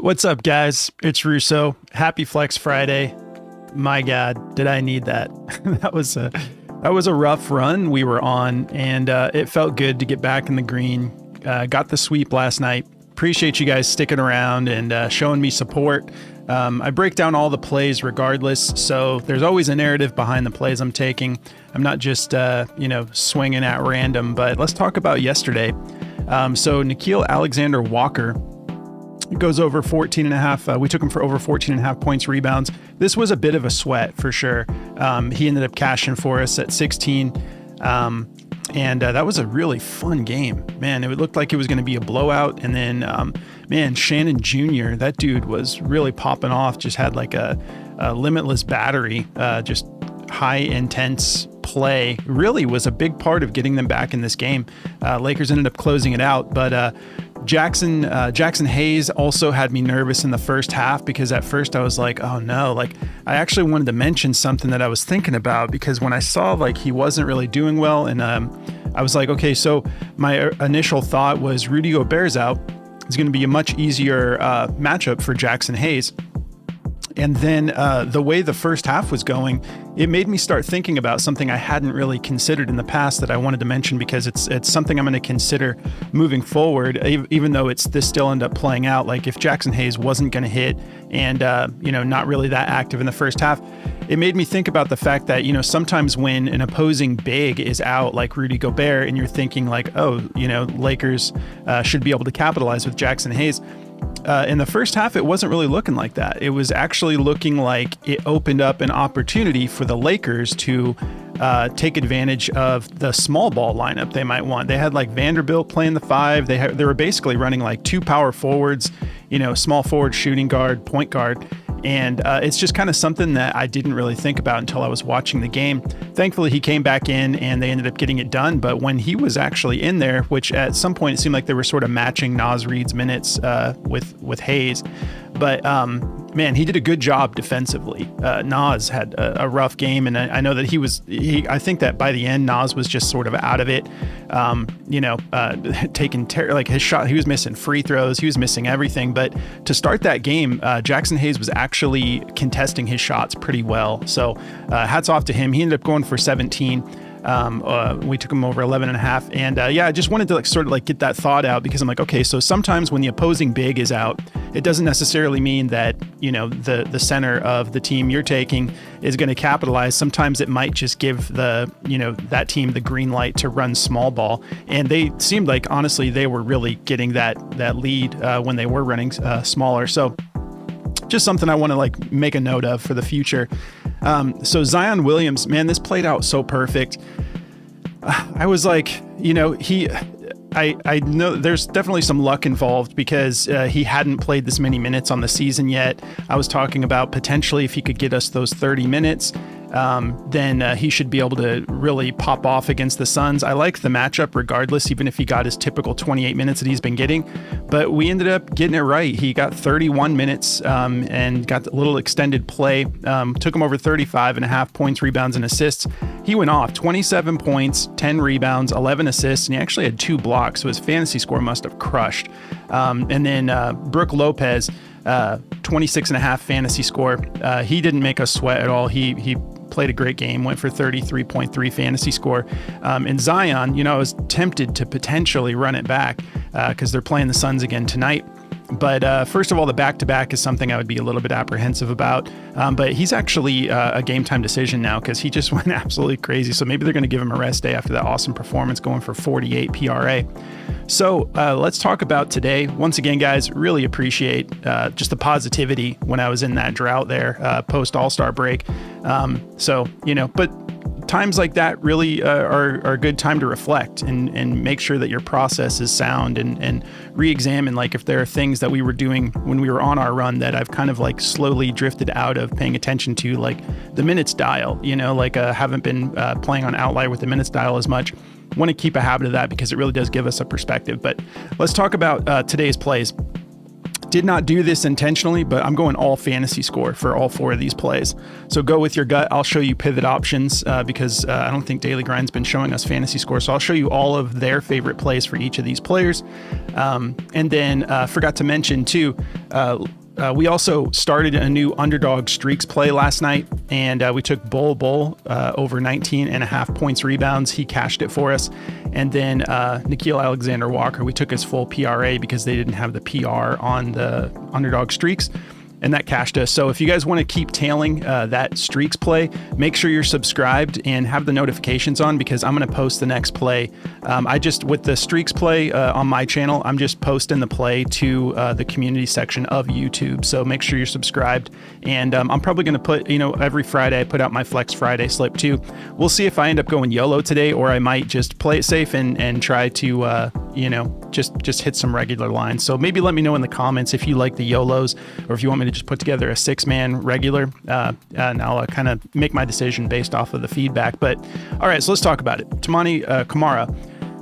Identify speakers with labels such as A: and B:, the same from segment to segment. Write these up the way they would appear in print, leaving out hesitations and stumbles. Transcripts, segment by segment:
A: What's up, guys? It's Russo. Happy Flex Friday. My God, did I need that? That was a rough run we were on, and it felt good to get back in the green. Got the sweep last night. Appreciate you guys sticking around and showing me support. I break down all the plays regardless, so there's always a narrative behind the plays I'm taking. I'm not just swinging at random. But let's talk about yesterday. So Nickeil Alexander-Walker goes over 14 and a half. We took him for over 14 and a half points, rebounds. This was a bit of a sweat for sure. He ended up cashing for us at 16. And that was a really fun game, man. It looked like it was going to be a blowout. And then, Shannon Jr., that dude was really popping off, just had like a limitless battery, just high intense play. Really was a big part of getting them back in this game. Lakers ended up closing it out, but Jackson Hayes also had me nervous in the first half, because at first I was like, oh no, like I actually wanted to mention something that I was thinking about, because when I saw like he wasn't really doing well, and I was like, okay, so my initial thought was Rudy Gobert's out. It's going to be a much easier matchup for Jackson Hayes. And then the way the first half was going, it made me start thinking about something I hadn't really considered in the past that I wanted to mention, because it's something I'm going to consider moving forward, even though this still ended up playing out. Like if Jackson Hayes wasn't going to hit and, not really that active in the first half, it made me think about the fact that, sometimes when an opposing big is out like Rudy Gobert and you're thinking like, oh, Lakers should be able to capitalize with Jackson Hayes. In the first half, it wasn't really looking like that. It was actually looking like it opened up an opportunity for the Lakers to take advantage of the small ball lineup they might want. They had like Vanderbilt playing the 5. They were basically running like 2 power forwards, small forward, shooting guard, point guard. And it's just kind of something that I didn't really think about until I was watching the game. Thankfully, he came back in and they ended up getting it done. But when he was actually in there, which at some point it seemed like they were sort of matching Naz Reid's minutes with Hayes. But man, he did a good job defensively. Naz had a rough game, and I know that I think that by the end, Naz was just sort of out of it. Taking like his shot, he was missing free throws, he was missing everything. But to start that game, Jackson Hayes was actually contesting his shots pretty well. So hats off to him. He ended up going for 17. We took him over 11 and a half. And I just wanted to get that thought out, because I'm like, okay, so sometimes when the opposing big is out, it doesn't necessarily mean that, the center of the team you're taking is going to capitalize. Sometimes it might just give that team the green light to run small ball. And they seemed like, honestly, they were really getting that lead when they were running smaller. So just something I want to make a note of for the future. So Zion Williams, man, this played out so perfect. I was like, I know there's definitely some luck involved, because he hadn't played this many minutes on the season yet. I was talking about potentially if he could get us those 30 minutes, then he should be able to really pop off against the Suns. I like the matchup regardless, even if he got his typical 28 minutes that he's been getting. But we ended up getting it right. He got 31 minutes and got a little extended play. Took him over 35 and a half points, rebounds, and assists. He went off 27 points, 10 rebounds, 11 assists, and he actually had 2 blocks. So his fantasy score must have crushed. And then Brook Lopez, 26 and a half fantasy score. He didn't make us sweat at all. He played a great game, went for 33.3 fantasy score. And Zion, I was tempted to potentially run it back because they're playing the Suns again tonight. But first of all, the back-to-back is something I would be a little bit apprehensive about. But he's actually a game-time decision now, because he just went absolutely crazy. So maybe they're going to give him a rest day after that awesome performance, going for 48 PRA. So let's talk about today. Once again, guys, really appreciate just the positivity when I was in that drought there post-All-Star break. But times like that really are a good time to reflect and make sure that your process is sound and re-examine if there are things that we were doing when we were on our run that I've kind of slowly drifted out of paying attention to, the minutes dial, haven't been playing on Outlier with the minutes dial as much. Want to keep a habit of that, because it really does give us a perspective. But let's talk about today's plays. Did not do this intentionally, but I'm going all fantasy score for all 4 of these plays. So go with your gut. I'll show you pivot options because I don't think Daily Grind's been showing us fantasy score. So I'll show you all of their favorite plays for each of these players. And then forgot to mention too, we also started a new underdog streaks play last night, and we took Bull over 19.5 points rebounds. He cashed it for us. And then Nickeil Alexander-Walker, we took his full PRA because they didn't have the PR on the underdog streaks, and that cashed us. So if you guys want to keep tailing that streaks play, make sure you're subscribed and have the notifications on, because I'm going to post the next play. With the streaks play on my channel, I'm just posting the play to the community section of YouTube. So make sure you're subscribed. And I'm probably going to put, every Friday I put out my Flex Friday slip too. We'll see if I end up going YOLO today, or I might just play it safe and try to, just hit some regular lines. So maybe let me know in the comments if you like the YOLOs, or if you want me to just put together a 6-man regular, and I'll kind of make my decision based off of the feedback. But all right, so let's talk about it. Toumani Camara,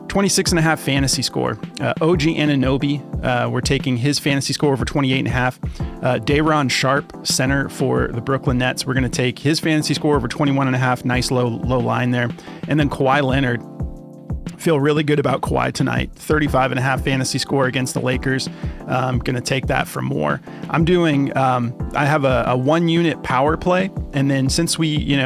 A: 26.5 fantasy score. OG Anunoby, we're taking his fantasy score over 28.5. Day'Ron Sharpe, center for the Brooklyn Nets, we're going to take his fantasy score over 21.5. Nice low line there. And then Kawhi Leonard, feel really good about Kawhi tonight. 35.5 fantasy score against the Lakers. I'm going to take that for more. I'm doing, I have a 1-unit power play. And then since we,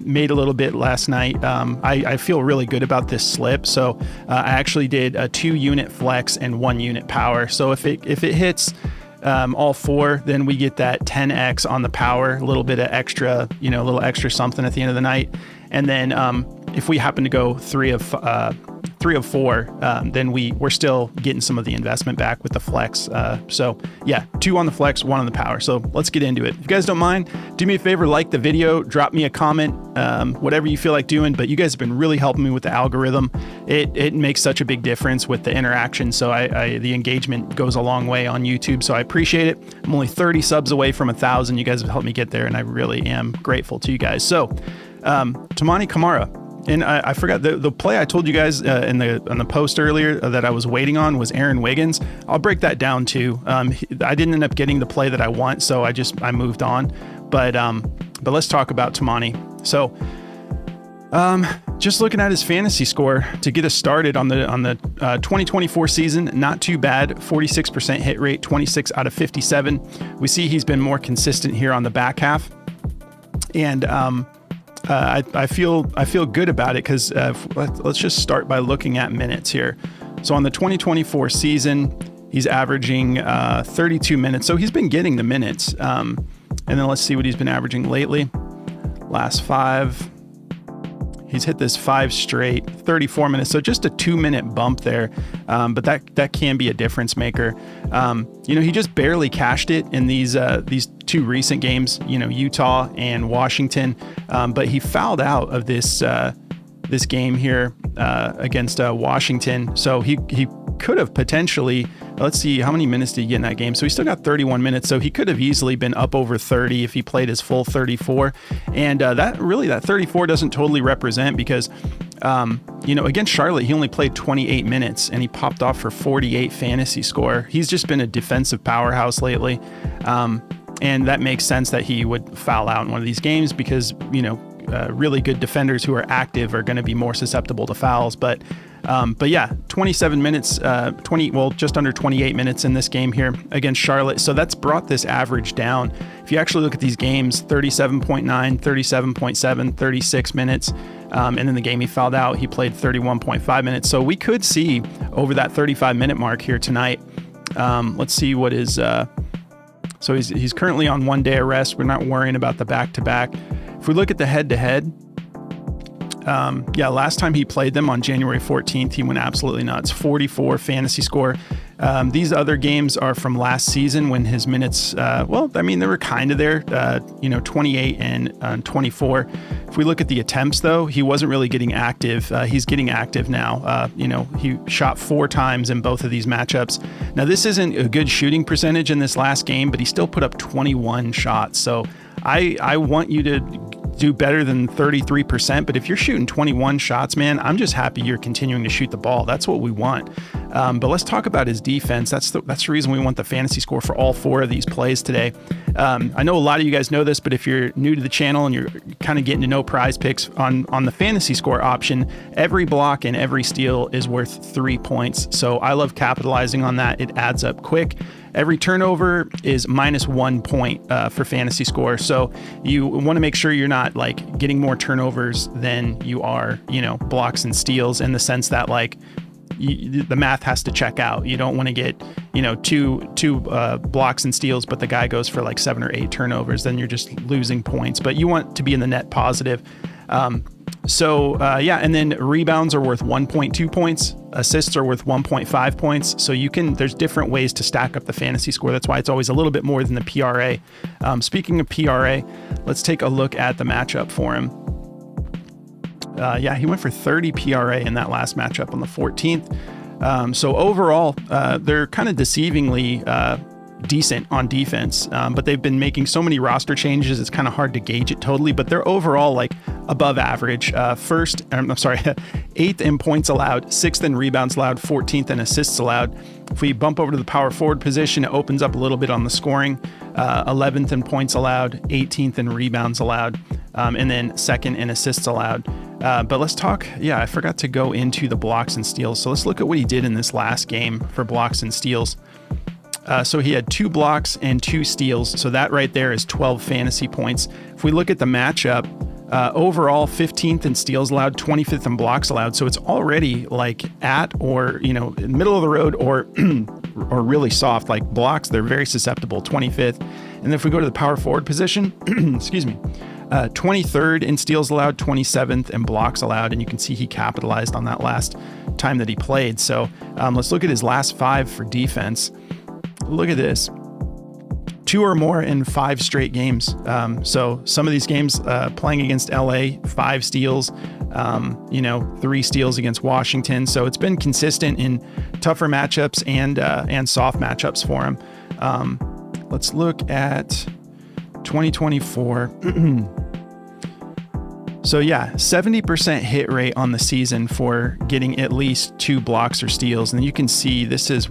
A: made a little bit last night, I feel really good about this slip. So I actually did a 2-unit flex and 1-unit power. So if it hits all 4, then we get that 10x on the power, a little bit of extra, a little extra something at the end of the night. And then if we happen to go 3 of 4, then we're still getting some of the investment back with the flex. So yeah, 2 on the flex, 1 on the power. So let's get into it. If you guys don't mind, do me a favor, like the video, drop me a comment, whatever you feel like doing. But you guys have been really helping me with the algorithm. It makes such a big difference with the interaction. So the engagement goes a long way on YouTube. So I appreciate it. I'm only 30 subs away from 1,000. You guys have helped me get there, and I really am grateful to you guys. So Toumani Camara. And I forgot the play I told you guys on the post earlier that I was waiting on was Aaron Wiggins. I'll break that down too. I didn't end up getting the play that I want, so I moved on. But let's talk about Toumani. So just looking at his fantasy score to get us started on the 2024 season, not too bad. 46% hit rate, 26 out of 57. We see he's been more consistent here on the back half, and I feel good about it because let's just start by looking at minutes here. So on the 2024 season, he's averaging 32 minutes. So he's been getting the minutes. And then let's see what he's been averaging lately. Last 5. He's hit this 5 straight, 34 minutes. So just a 2-minute bump there. But that can be a difference maker. He just barely cashed it in these 2 recent games, Utah and Washington. But he fouled out of this game here against Washington. So he could have potentially, let's see, how many minutes did he get in that game? So he still got 31 minutes. So he could have easily been up over 30 if he played his full 34. And that 34 doesn't totally represent because, against Charlotte, he only played 28 minutes and he popped off for 48 fantasy score. He's just been a defensive powerhouse lately. And that makes sense that he would foul out in one of these games because, really good defenders who are active are going to be more susceptible to fouls. But yeah, 27 minutes, just under 28 minutes in this game here against Charlotte. So that's brought this average down. If you actually look at these games, 37.9, 37.7, 36 minutes. And then the game he fouled out, he played 31.5 minutes. So we could see over that 35-minute mark here tonight. Let's see what is... So he's currently on 1-day arrest. We're not worrying about the back-to-back. If we look at the head-to-head, last time he played them on January 14th, he went absolutely nuts. 44 fantasy score. These other games are from last season when his minutes, they were kind of there, 28 and 24. If we look at the attempts, though, he wasn't really getting active. He's getting active now. He shot 4 times in both of these matchups. Now, this isn't a good shooting percentage in this last game, but he still put up 21 shots. So I want you to do better than 33%. But if you're shooting 21 shots, man, I'm just happy you're continuing to shoot the ball. That's what we want. But let's talk about his defense. That's the reason we want the fantasy score for all 4 of these plays today. I know a lot of you guys know this, but if you're new to the channel and you're kind of getting to know Prizepicks, on the fantasy score option, every block and every steal is worth 3 points. So I love capitalizing on that. It adds up quick. Every turnover is -1 point for fantasy score. So you want to make sure you're not like getting more turnovers than you are, blocks and steals, in the sense that like the math has to check out. You don't want to get, two blocks and steals, but the guy goes for like 7 or 8 turnovers. Then you're just losing points. But you want to be in the net positive. And then rebounds are worth 1.2 points. Assists are worth 1.5 points. So there's different ways to stack up the fantasy score. That's why it's always a little bit more than the PRA. Speaking of PRA, let's take a look at the matchup for him. He went for 30 PRA in that last matchup on the 14th. So overall, they're kind of deceivingly decent on defense, but they've been making so many roster changes, it's kind of hard to gauge it totally, but they're overall like above average. 8th in points allowed, 6th in rebounds allowed, 14th in assists allowed. If we bump over to the power forward position, it opens up a little bit on the scoring. 11th in points allowed, 18th in rebounds allowed, and then 2nd in assists allowed. But let's talk, I forgot to go into the blocks and steals. So let's look at what he did in this last game for blocks and steals. So he had 2 blocks and 2 steals. So that right there is 12 fantasy points. If we look at the matchup, overall 15th in steals allowed, 25th in blocks allowed. So it's already like at or, middle of the road or or really soft. Like blocks, they're very susceptible, 25th. And then if we go to the power forward position, excuse me, 23rd in steals allowed, 27th in blocks allowed. And you can see he capitalized on that last time that he played. So let's look at his last 5 for defense. Look at this. 2 or more in 5 straight games. So some of these games playing against LA, 5 steals, 3 steals against Washington. So it's been consistent in tougher matchups and soft matchups for him. Let's look at 2024. So 70% hit rate on the season for getting at least 2 blocks or steals. And you can see this is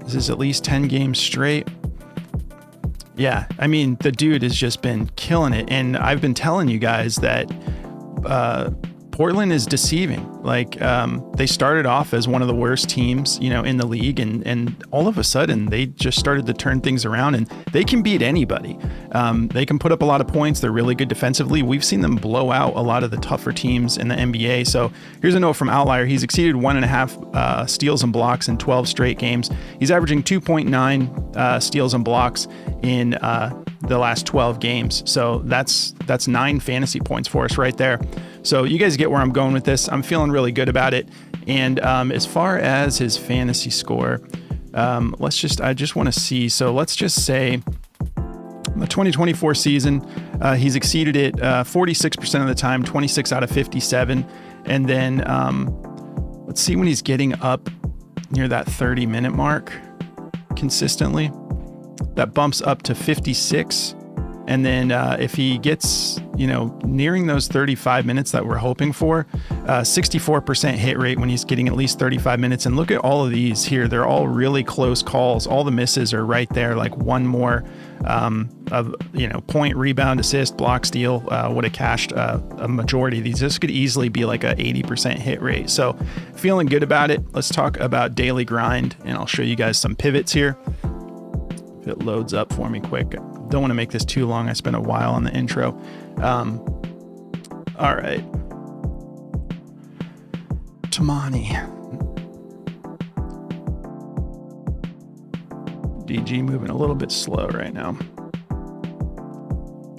A: this is at least 10 games straight. Yeah, I mean, the dude has just been killing it. And I've been telling you guys that Portland is deceiving. Like they started off as one of the worst teams, in the league, and all of a sudden they just started to turn things around, and they can beat anybody. They can put up a lot of points. They're really good defensively. We've seen them blow out a lot of the tougher teams in the NBA. So here's a note from Outlier. He's exceeded 1.5 steals and blocks in 12 straight games. He's averaging 2.9 steals and blocks in the last 12 games. So that's 9 fantasy points for us right there. So you guys get where I'm going with this. I'm feeling really good about it. And as far as his fantasy score, I just want to see. So let's just say the 2024 season, he's exceeded it 46% of the time, 26 out of 57. And then let's see when he's getting up near that 30-minute mark consistently. That bumps up to 56. And then if he gets, nearing those 35 minutes that we're hoping for, 64% hit rate when he's getting at least 35 minutes. And look at all of these here. They're all really close calls. All the misses are right there. Like one more point, rebound, assist, block, steal would have cashed a majority of these. This could easily be like a 80% hit rate. So feeling good about it. Let's talk about daily grind, and I'll show you guys some pivots here. If it loads up for me quick. Don't want to make this too long. I spent a while on the intro. All right. Toumani. DG moving a little bit slow right now.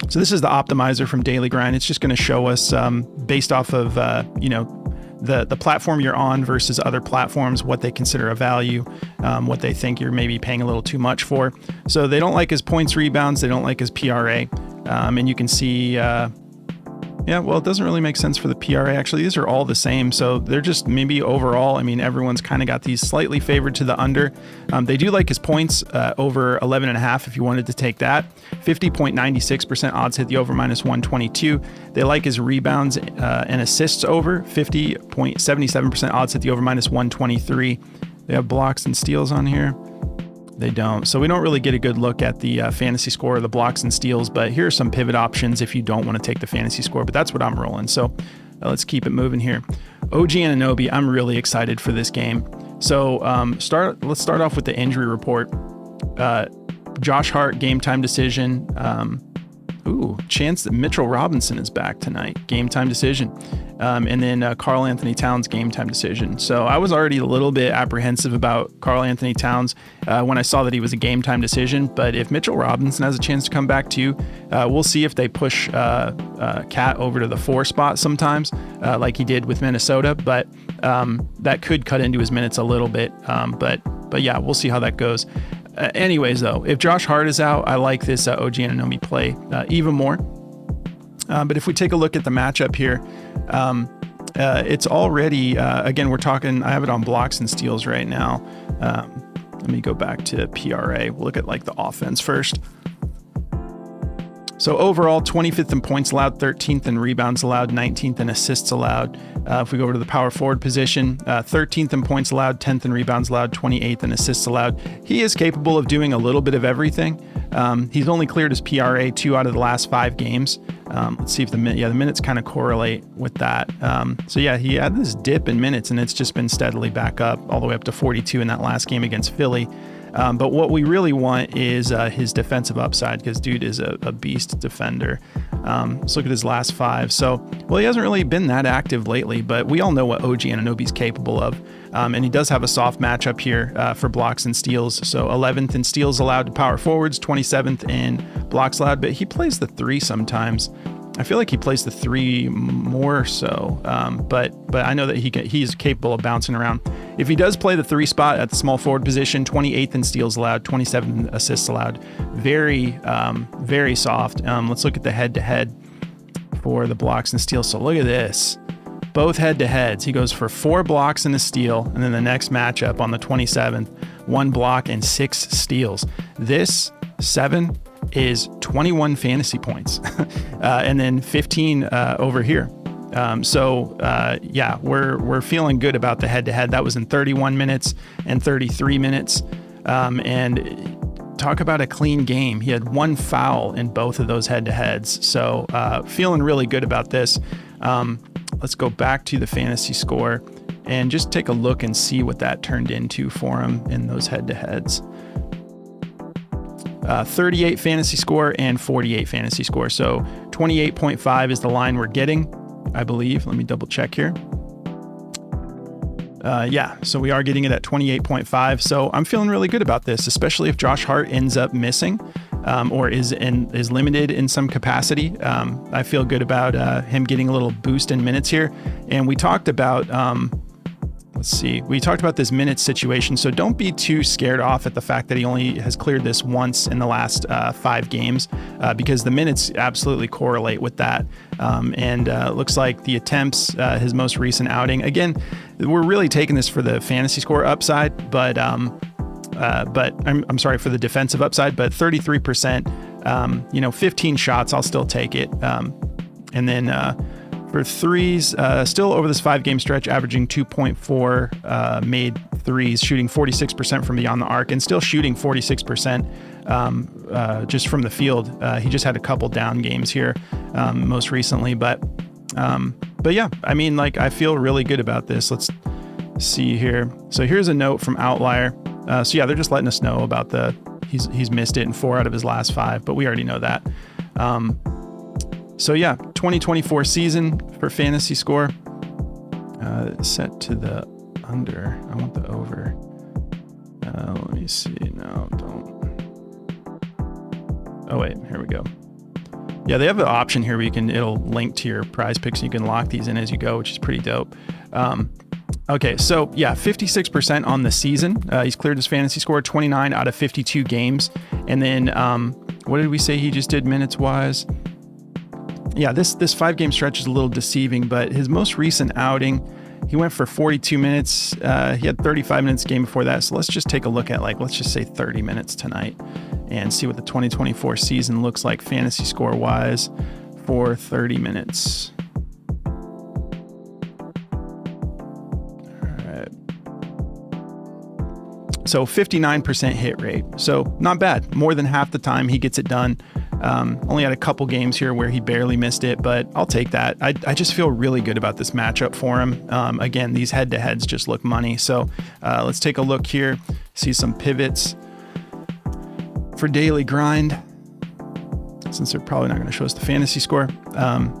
A: So this is the optimizer from Daily Grind. It's just going to show us based off of, the platform you're on versus other platforms, what they consider a value, what they think you're maybe paying a little too much for. So they don't like his points, rebounds. They don't like his PRA. And you can see, Yeah, well, it doesn't really make sense for the PRA. Actually, these are all the same. So they're just maybe overall, I mean, everyone's kind of got these slightly favored to the under. They do like his points over 11.5 if you wanted to take that. 50.96% odds hit the over -122. They like his rebounds and assists over. 50.77% odds hit the over -123. They have blocks and steals on here. They don't. So we don't really get a good look at the fantasy score of the blocks and steals, but here are some pivot options if you don't want to take the fantasy score, but that's what I'm rolling. So let's keep it moving here. OG Anunoby, I'm really excited for this game. So let's start off with the injury report. Josh Hart, game time decision. Chance that Mitchell Robinson is back tonight, game time decision. And then Karl Anthony Towns, game time decision. So I was already a little bit apprehensive about Karl Anthony Towns when I saw that he was a game time decision. But if Mitchell Robinson has a chance to come back too, we'll see if they push Cat over to the 4 spot sometimes, like he did with Minnesota. But that could cut into his minutes a little bit. But yeah, we'll see how that goes. Anyways, though, if Josh Hart is out, I like this OG Anunoby play even more. But if we take a look at the matchup here, it's already, again, we're talking, I have it on blocks and steals right now. Let me go back to PRA. We'll look at like the offense first. So overall, 25th in points allowed, 13th in rebounds allowed, 19th in assists allowed. If we go over to the power forward position, 13th in points allowed, 10th in rebounds allowed, 28th in assists allowed. He is capable of doing a little bit of everything. He's only cleared his PRA 2 out of the last 5 games. Let's see if the minutes kind of correlate with that. So yeah, he had this dip in minutes and it's just been steadily back up all the way up to 42 in that last game against Philly. But what we really want is his defensive upside, because dude is a beast defender. Let's look at his last 5. So, well, he hasn't really been that active lately, but we all know what OG Anunoby's capable of. And he does have a soft matchup here for blocks and steals. So 11th in steals allowed to power forwards, 27th in blocks allowed, but he plays the 3 sometimes. I feel like he plays the 3 more so, but I know that he's capable of bouncing around. If he does play the 3 spot at the small forward position, 28th in steals allowed, 27th in assists allowed. Very, very soft. Let's look at the head-to-head for the blocks and steals. So look at this. Both head-to-heads. He goes for 4 blocks and a steal, and then the next matchup on the 27th, 1 block and 6 steals. This 7 is 21 fantasy points, and then 15 over here. Yeah, we're feeling good about the head-to-head. That was in 31 minutes and 33 minutes. And talk about a clean game. He had 1 foul in both of those head-to-heads. So feeling really good about this. Let's go back to the fantasy score and just take a look and see what that turned into for him in those head-to-heads. 38 fantasy score and 48 fantasy score. So 28.5 is the line we're getting, I believe. Let me double check here. Yeah, so we are getting it at 28.5. So I'm feeling really good about this, especially if Josh Hart ends up missing or is limited in some capacity. I feel good about him getting a little boost in minutes here. And we talked about we talked about this minutes situation, so don't be too scared off at the fact that he only has cleared this once in the last 5 games, because the minutes absolutely correlate with that. And looks like the attempts, his most recent outing, again, we're really taking this for the fantasy score upside, but I'm sorry, for the defensive upside, but 33%, 15 shots, I'll still take it. And then for threes, still over this 5-game stretch, averaging 2.4 made threes, shooting 46% from beyond the arc, and still shooting 46% just from the field. He just had a couple down games here most recently, but yeah, I mean, like, I feel really good about this. Let's see here. So here's a note from Outlier. So yeah, they're just letting us know about he's missed it in 4 out of his last 5, but we already know that. So yeah, 2024 season for fantasy score, set to the under. I want the over. Let me see. No, don't. Oh wait, here we go. Yeah, they have an option here where it'll link to your Prizepicks and you can lock these in as you go, which is pretty dope. Okay, so yeah, 56% on the season. He's cleared his fantasy score, 29 out of 52 games. And then what did we say he just did minutes wise? Yeah, this 5-game stretch is a little deceiving, but his most recent outing, he went for 42 minutes. He had 35 minutes game before that. So let's just take a look at, like, let's just say 30 minutes tonight and see what the 2024 season looks like fantasy score wise for 30 minutes. All right. So 59% hit rate. So not bad. More than half the time he gets it done. Only had a couple games here where he barely missed it, but I'll take that. I just feel really good about this matchup for him. Again, these head-to-heads just look money. So let's take a look here, see some pivots for daily grind, since they're probably not going to show us the fantasy score.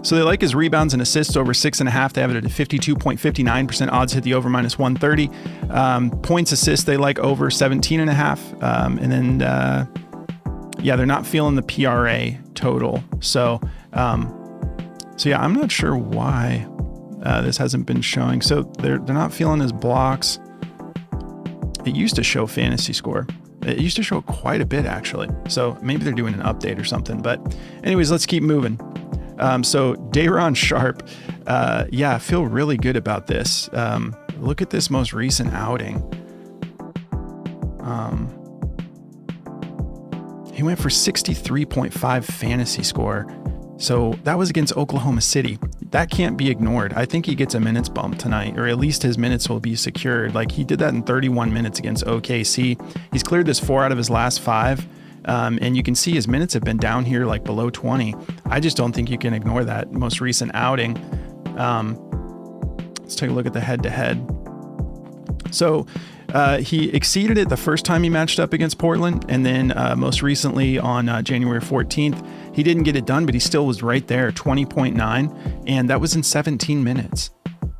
A: So they like his rebounds and assists over 6.5. They have it at a 52.59% odds, hit the over minus 130. Points assists, they like over 17.5. And then, yeah, they're not feeling the PRA total. So yeah, I'm not sure why this hasn't been showing. So they're not feeling his blocks. It used to show fantasy score. It used to show quite a bit, actually. So maybe they're doing an update or something. But anyways, let's keep moving. So Day'Ron Sharpe, yeah, I feel really good about this. Look at this most recent outing. He went for 63.5 fantasy score. So that was against Oklahoma City. That can't be ignored. I think he gets a minutes bump tonight, or at least his minutes will be secured. Like, he did that in 31 minutes against OKC. He's cleared this 4 out of his last 5. And you can see his minutes have been down here, like below 20. I just don't think you can ignore that most recent outing. Let's take a look at the head-to-head. So he exceeded it the first time he matched up against Portland, and then most recently on January 14th, he didn't get it done, but he still was right there, 20.9, and that was in 17 minutes.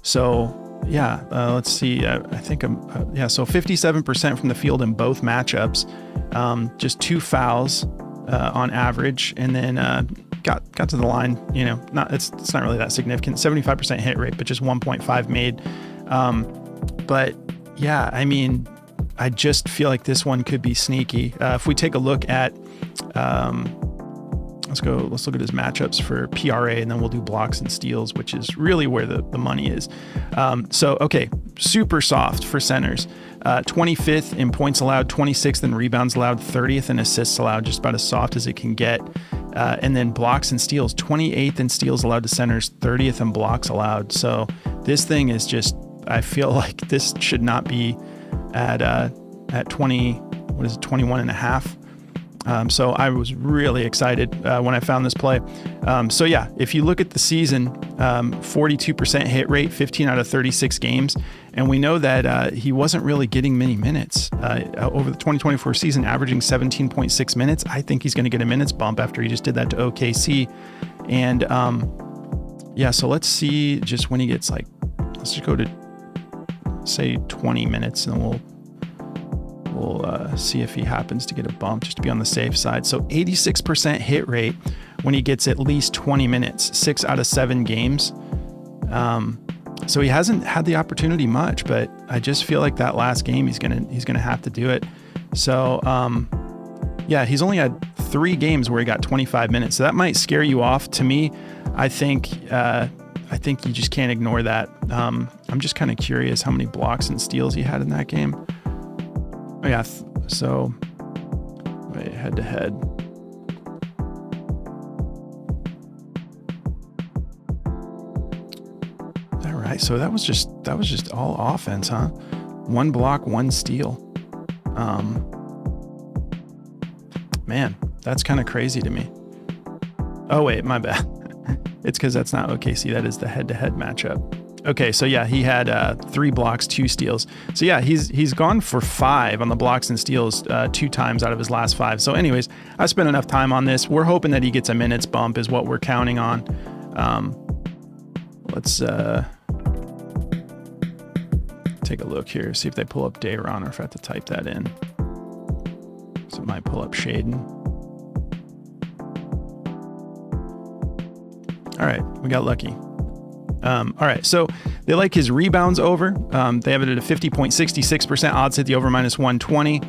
A: So yeah, let's see. I think so 57% from the field in both matchups, just 2 fouls on average, and then got to the line. You know, it's not really that significant. 75% hit rate, but just 1.5 made. But yeah, I mean, I just feel like this one could be sneaky. If we take a look at, let's look at his matchups for PRA, and then we'll do blocks and steals, which is really where the money is. So, okay, super soft for centers. 25th in points allowed, 26th in rebounds allowed, 30th in assists allowed, just about as soft as it can get. And then blocks and steals, 28th in steals allowed to centers, 30th in blocks allowed. So this thing is just, I feel like this should not be at 21 and a half. So I was really excited when I found this play. So yeah, if you look at the season, 42% hit rate, 15 out of 36 games. And we know that he wasn't really getting many minutes over the 2024 season, averaging 17.6 minutes. I think he's going to get a minutes bump after he just did that to OKC. And yeah, so let's see just when he gets, like, let's just go to say 20 minutes, and we'll see if he happens to get a bump, just to be on the safe side. So 86% hit rate when he gets at least 20 minutes, 6 out of 7 games. So he hasn't had the opportunity much, but I just feel like that last game he's gonna have to do it. So yeah, he's only had 3 games where he got 25 minutes, so that might scare you off. To me, I think you just can't ignore that. I'm just kind of curious how many blocks and steals he had in that game. Oh yeah, so wait, head to head. All right, so that was just all offense, huh? 1 block, 1 steal. Man, that's kind of crazy to me. Oh wait, my bad. It's because that's not OKC. That is the head-to-head matchup. Okay, so yeah, he had 3 blocks, 2 steals. So yeah, he's gone for 5 on the blocks and steals 2 times out of his last 5. So anyways, I spent enough time on this. We're hoping that he gets a minutes bump is what we're counting on. Let's take a look here, see if they pull up Day'Ron, or if I have to type that in. So it might pull up Shaden. All right, we got lucky. All right, so they like his rebounds over. They have it at a 50.66% odds, hit the over minus 120.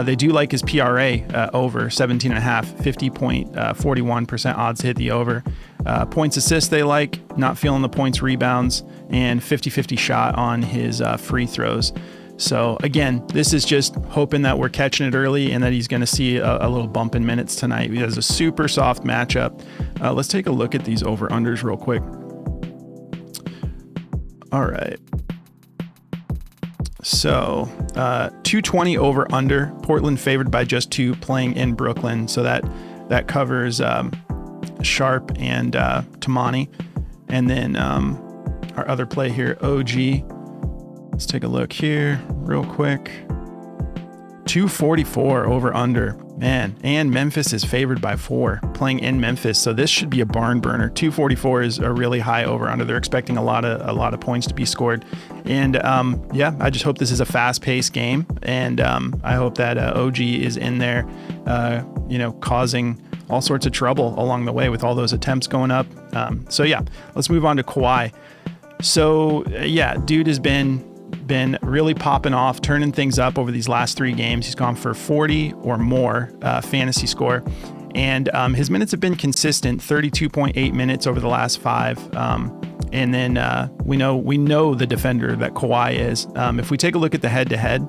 A: They do like his PRA over 17.5, 50.41% odds, hit the over. Points assists they like, not feeling the points rebounds, and 50-50 shot on his free throws. So again, this is just hoping that we're catching it early and that he's going to see a little bump in minutes tonight. He has a super soft matchup. Let's take a look at these over-unders real quick. All right. So 220 over-under. Portland favored by just 2 playing in Brooklyn. So that covers Sharpe and Toumani. And then our other play here, OG. Let's take a look here real quick. 244 over under, man. And Memphis is favored by 4 playing in Memphis. So this should be a barn burner. 244 is a really high over under. They're expecting a lot of points to be scored. And yeah, I just hope this is a fast paced game. And I hope that OG is in there, causing all sorts of trouble along the way with all those attempts going up. So yeah, let's move on to Kawhi. So yeah, dude has been really popping off, turning things up over these last 3 games. He's gone for 40 or more fantasy score, and his minutes have been consistent, 32.8 minutes over the last 5. And then we know the defender that Kawhi is. If we take a look at the head-to-head,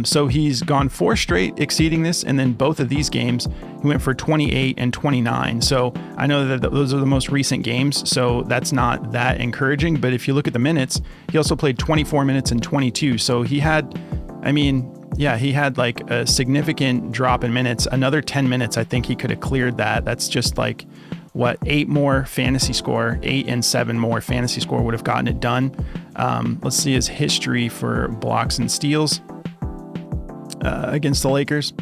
A: so he's gone 4 straight exceeding this, and then both of these games he went for 28 and 29. So I know that those are the most recent games, so that's not that encouraging. But if you look at the minutes, he also played 24 minutes and 22. So he had like a significant drop in minutes. Another 10 minutes, I think he could have cleared that. That's just like, 8 more fantasy score, 8 and 7 more fantasy score would have gotten it done. Let's see his history for blocks and steals against the Lakers.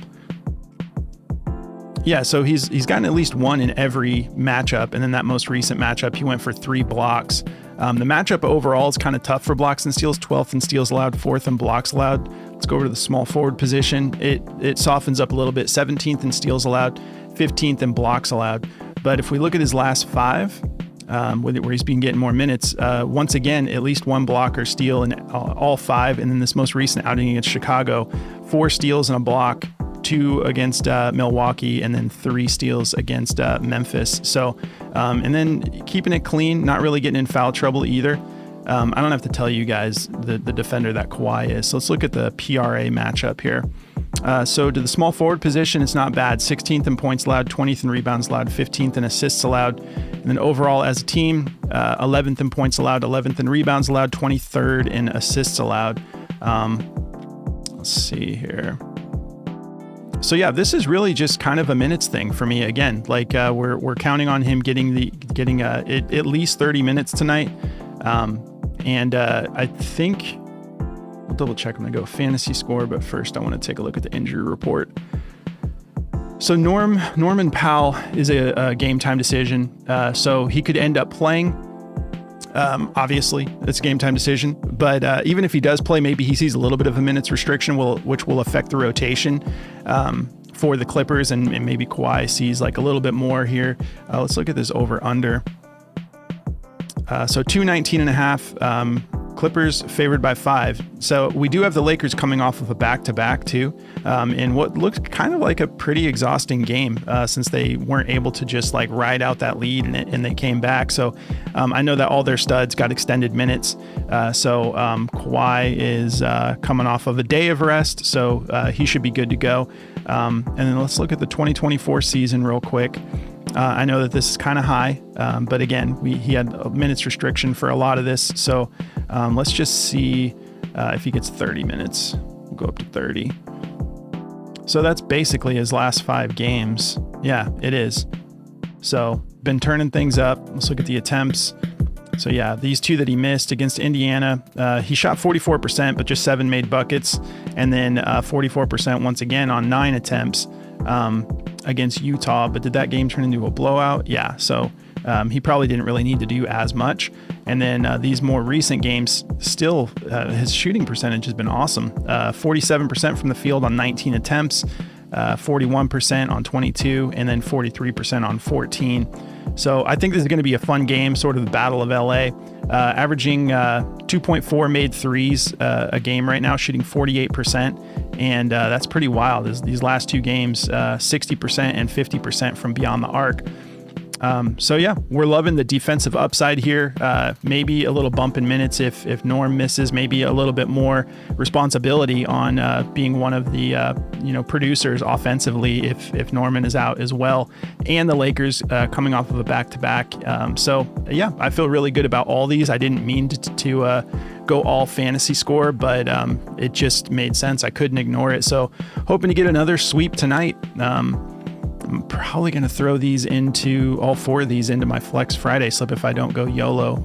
A: Yeah, so he's gotten at least 1 in every matchup, and then that most recent matchup, he went for 3 blocks. The matchup overall is kind of tough for blocks and steals, 12th in steals allowed, 4th in blocks allowed. Let's go over to the small forward position. It softens up a little bit, 17th in steals allowed, 15th in blocks allowed. But if we look at his last 5, where he's been getting more minutes, once again, at least 1 block or steal in all 5. And then this most recent outing against Chicago, 4 steals and a block, 2 against Milwaukee, and then 3 steals against Memphis. So, and then keeping it clean, not really getting in foul trouble either. I don't have to tell you guys the defender that Kawhi is. So let's look at the PRA matchup here. So to the small forward position, it's not bad. 16th in points allowed, 20th in rebounds allowed, 15th in assists allowed. And then overall as a team, 11th in points allowed, 11th in rebounds allowed, 23rd in assists allowed. Let's see here. So yeah, this is really just kind of a minutes thing for me. Again, like we're counting on him getting at least 30 minutes tonight. And I think I'll double check. I'm going to go fantasy score, but first I want to take a look at the injury report. So Norman Powell is a game time decision. So he could end up playing. Obviously, it's a game time decision. But even if he does play, maybe he sees a little bit of a minutes restriction, which will affect the rotation for the Clippers, and maybe Kawhi sees like a little bit more here. Let's look at this over under. So 219.5. Clippers favored by 5. So we do have the Lakers coming off of a back-to-back too, in what looked kind of like a pretty exhausting game since they weren't able to just like ride out that lead and they came back. So I know that all their studs got extended minutes. So Kawhi is coming off of a day of rest, so he should be good to go. And then let's look at the 2024 season real quick. I know that this is kind of high, but again, he had a minutes restriction for a lot of this. So let's just see if he gets 30 minutes. We'll go up to 30. So that's basically his last 5 games. Yeah, it is. So been turning things up. Let's look at the attempts. So yeah, these 2 that he missed against Indiana, he shot 44%, but just 7 made buckets. And then 44% once again on 9 attempts. Against Utah, but did that game turn into a blowout? Yeah, so he probably didn't really need to do as much. And then these more recent games, still his shooting percentage has been awesome. 47% from the field on 19 attempts, 41% on 22, and then 43% on 14. So I think this is going to be a fun game, sort of the Battle of LA. Averaging 2.4 made threes a game right now, shooting 48%. And that's pretty wild. These last 2 games, 60% and 50% from beyond the arc. So yeah, we're loving the defensive upside here. Maybe a little bump in minutes if Norm misses, maybe a little bit more responsibility on being one of the producers offensively if Norman is out as well, and the Lakers coming off of a back-to-back. So yeah, I feel really good about all these. I didn't mean to go all fantasy score, but it just made sense. I couldn't ignore it. So hoping to get another sweep tonight. I'm probably going to throw these into all 4 of these into my Flex Friday slip if I don't go YOLO.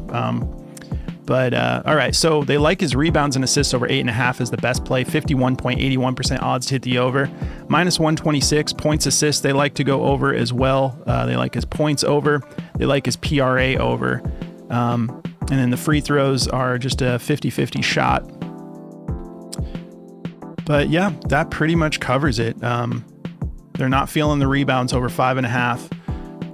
A: All right, so they like his rebounds and assists over 8.5 is the best play. 51.81% odds to hit the over. -126 points assists. They like to go over as well. They like his points over. They like his PRA over. And then the free throws are just a 50-50 shot. But yeah, that pretty much covers it. They're not feeling the rebounds over 5.5,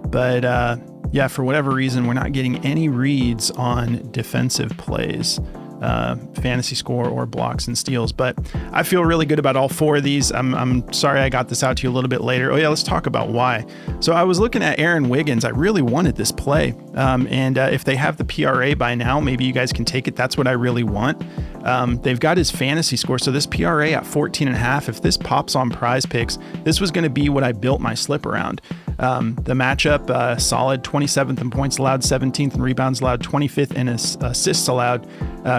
A: but yeah, for whatever reason, we're not getting any reads on defensive plays, fantasy score or blocks and steals. But I feel really good about all 4 of these. I'm sorry I got this out to you a little bit later. Oh yeah, let's talk about why. So I was looking at Aaron Wiggins. I really wanted this play, and if they have the PRA by now, maybe you guys can take it. That's what I really want. They've got his fantasy score. So this PRA at 14.5, if this pops on Prizepicks, this was going to be what I built my slip around. The matchup, solid 27th in points allowed, 17th in rebounds allowed, 25th in assists allowed.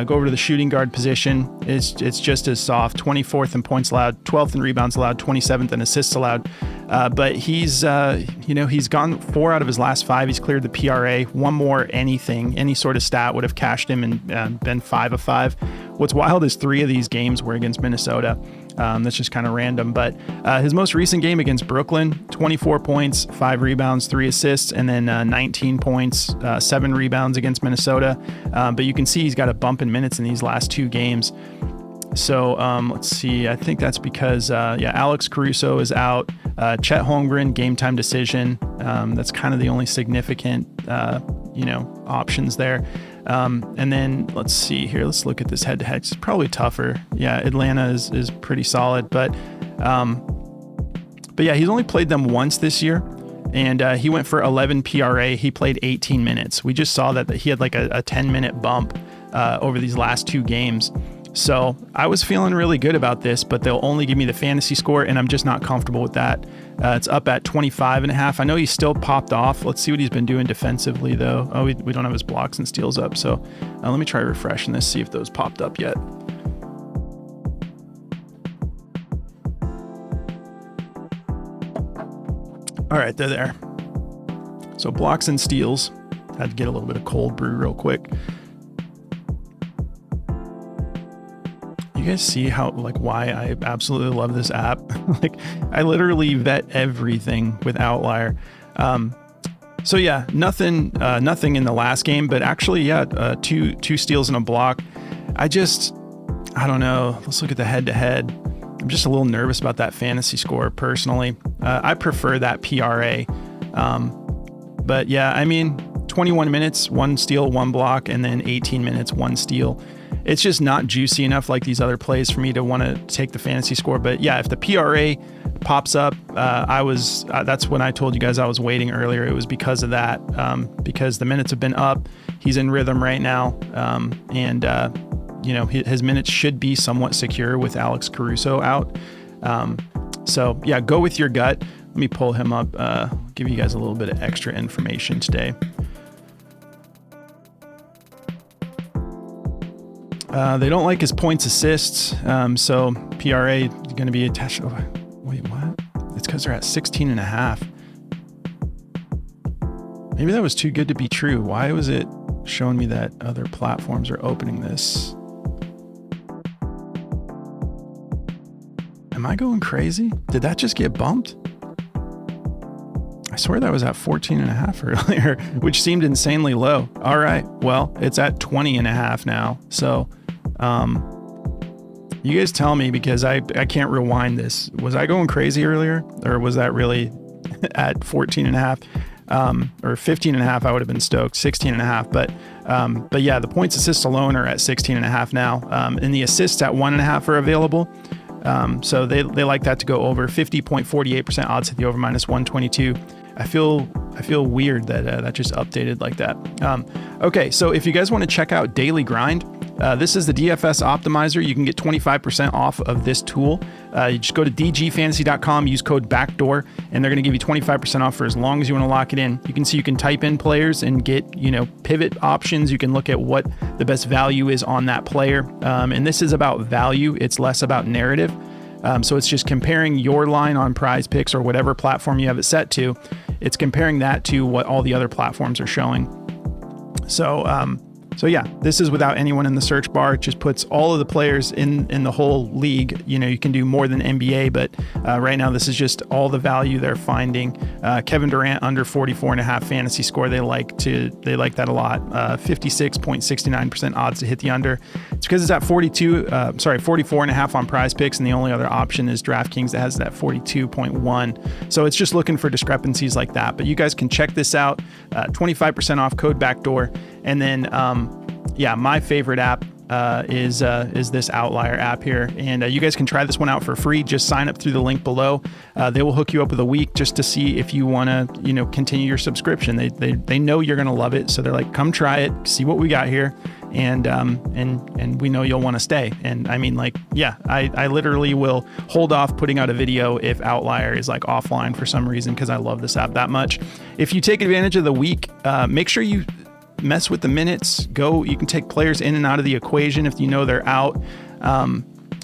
A: Go over to the shooting guard position. It's just as soft, 24th in points allowed, 12th in rebounds allowed, 27th in assists allowed. But he's gone 4 out of his last 5. He's cleared the PRA. One more any sort of stat would have cashed him and been 5 of 5. What's wild is 3 of these games were against Minnesota. That's just kind of random. But his most recent game against Brooklyn, 24 points, 5 rebounds, 3 assists, and then 19 points, 7 rebounds against Minnesota. But you can see he's got a bump in minutes in these last 2 games. So let's see. I think that's because, Alex Caruso is out. Chet Holmgren, game time decision. That's kind of the only significant, options there. And then let's see here. Let's look at this head-to-head. It's probably tougher. Yeah, Atlanta is pretty solid, but yeah, he's only played them once this year, and he went for 11 PRA. He played 18 minutes. We just saw that he had like a 10-minute bump over these last 2 games. So I was feeling really good about this, but they'll only give me the fantasy score, and I'm just not comfortable with that. It's up at 25.5. I know he's still popped off. Let's see what he's been doing defensively, though. Oh, we don't have his blocks and steals up. So let me try refreshing this, see if those popped up yet. All right, they're there. So blocks and steals. Had to get a little bit of cold brew real quick. You guys see why I absolutely love this app? I literally vet everything with Outlier. So yeah, nothing in the last game, but actually, yeah, two steals and a block. I don't know. Let's look at the head-to-head. I'm just a little nervous about that fantasy score personally. I prefer that PRA. But yeah, I mean, 21 minutes, 1 steal, 1 block, and then 18 minutes, 1 steal. It's just not juicy enough like these other plays for me to want to take the fantasy score. But yeah, if the PRA pops up, that's when I told you guys I was waiting earlier. It was because of that, because the minutes have been up. He's in rhythm right now. And his minutes should be somewhat secure with Alex Caruso out. So yeah, go with your gut. Let me pull him up, give you guys a little bit of extra information today. They don't like his points assists, so PRA is going to be attached. Oh, wait, what? It's because they're at 16.5. Maybe that was too good to be true. Why was it showing me that other platforms are opening this? Am I going crazy? Did that just get bumped? I swear that was at 14.5 earlier, which seemed insanely low. All right, well, it's at 20.5 now. So, you guys tell me, because I can't rewind this. Was I going crazy earlier, or was that really at 14.5 or 15.5? I would have been stoked. 16.5, but yeah, the points assists alone are at 16.5 now, and the assists at 1.5 are available. So they like that to go over. 50.48% odds at the over, -122. I feel I feel weird that that just updated like that. Okay, so if you guys want to check out Daily Grind, this is the DFS optimizer. You can get 25% off of this tool. You just go to dgfantasy.com, use code BACKDOOR, and they're going to give you 25% off for as long as you want to lock it in. You can see you can type in players and get, pivot options. You can look at what the best value is on that player. And this is about value. It's less about narrative. So it's just comparing your line on Prizepicks or whatever platform you have it set to. It's comparing that to what all the other platforms are showing. So yeah, this is without anyone in the search bar. It just puts all of the players in the whole league. You can do more than NBA, but right now this is just all the value they're finding. Kevin Durant under 44.5 fantasy score. They like that a lot. 56.69% odds to hit the under. It's because it's at 44.5 on Prizepicks, and the only other option is DraftKings that has that 42.1. So it's just looking for discrepancies like that. But you guys can check this out. 25% off, code BACKDOOR. And then, my favorite app is this Outlier app here. And you guys can try this one out for free. Just sign up through the link below. They will hook you up with a week just to see if you want to, continue your subscription. They know you're going to love it. So they're like, come try it, see what we got here. And we know you'll want to stay. And I mean, I literally will hold off putting out a video if Outlier is like offline for some reason, because I love this app that much. If you take advantage of the week, make sure you mess with the minutes. You can take players in and out of the equation if you know they're out.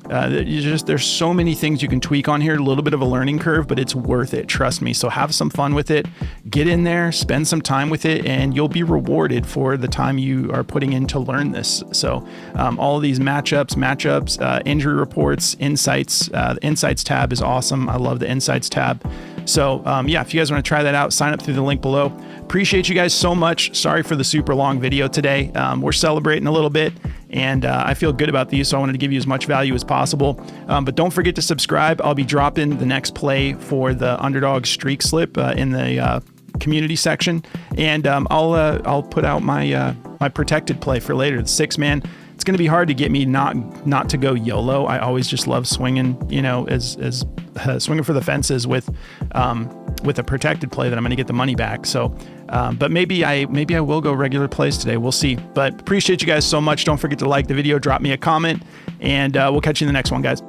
A: There's so many things you can tweak on here. A little bit of a learning curve, but it's worth it. Trust me. So have some fun with it. Get in there, spend some time with it, and you'll be rewarded for the time you are putting in to learn this. So all of these matchups, injury reports, insights. The insights tab is awesome. I love the insights tab. So if you guys want to try that out, sign up through the link below. Appreciate you guys so much. Sorry for the super long video today. We're celebrating a little bit, and I feel good about these, so I wanted to give you as much value as possible. But don't forget to subscribe. I'll be dropping the next play for the underdog streak slip in the community section, and I'll put out my my protected play for later, the 6-man. It's going to be hard to get me not to go YOLO. I always just love swinging, as swinging for the fences with a protected play that I'm going to get the money back. So, but maybe I will go regular plays today. We'll see. But appreciate you guys so much. Don't forget to like the video, drop me a comment, and we'll catch you in the next one, guys.